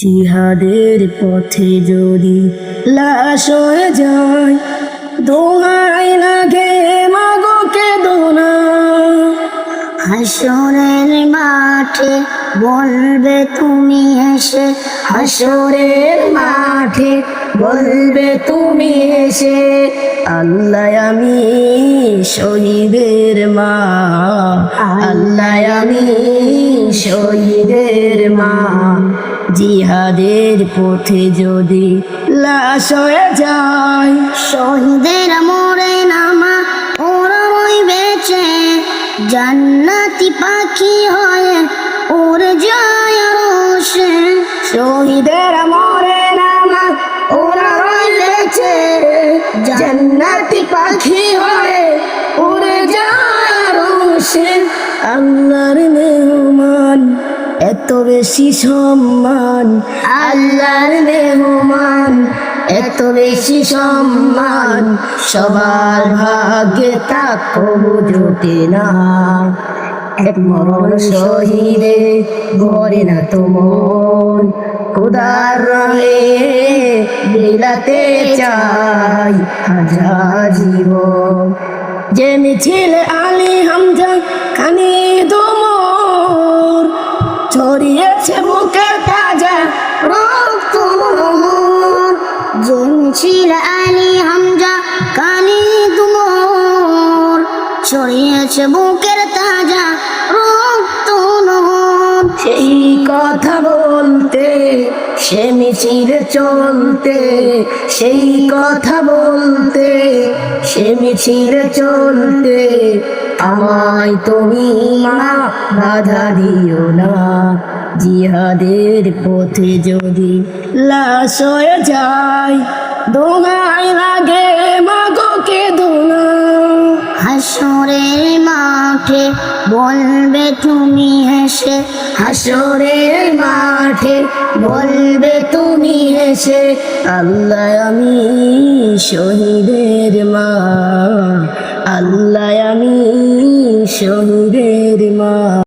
জিহাদের পথে যদি লাশ হয়ে যায়, দোহাই লাগে মাগো কেঁদো না। হাসরের মাঠে বলবে তুমি এসে, হাসরের মাঠে বলবে তুমি এসে, আল্লাহ আমি শহীদের মা, আল্লাহ আমি শহীদের মা। জিহাদের পথে যদি লাশ হয়ে যায়, শহীদের মরে নামা ওরা ওই বেঁচে, জান্নাতি পাখি হয়ে উড়ে যায় আরশে। শহীদের মরে নামা ওরা রয়েছে, জান্নাতি পাখি হয়ে উড়ে যায় আরশে। আল্লাহর মেহমান এত বেশি সম্মান, আল্লাহর মেহমান এত বেশি সম্মান, সবার ভাগ্যে তা কবু জোটে না। এক মরণ শহীদে ভরে না তো মন, খোদার রাহে বিলাতে চাই হাজার জীবন। যে মিছিল আলী হামজা খানি দুমর, ছড়িয়েছে বুকে তাজা রক্ত। যে মিছিল আলী হামজা কানি তুমর, ছড়িয়েছে বুকের তাজা রক্ত। সেই কথা বলতে সে মিছিলে চলতে, সেই কথা বলতে সে মিছিলে চলতে, আমায় তুমি মা বাধা দিও না। জিহাদের পথে যদি লাশ হয়ে যায়, দোহাই লাগে মাগো কেঁদো না। হাসরের মাঠে বলবে তুমি এসে, হাসরের মাঠে বলবে তুমি এসে, আল্লাহ আমি শহীদের মা, আল্লাহ আমি শহীদের মা।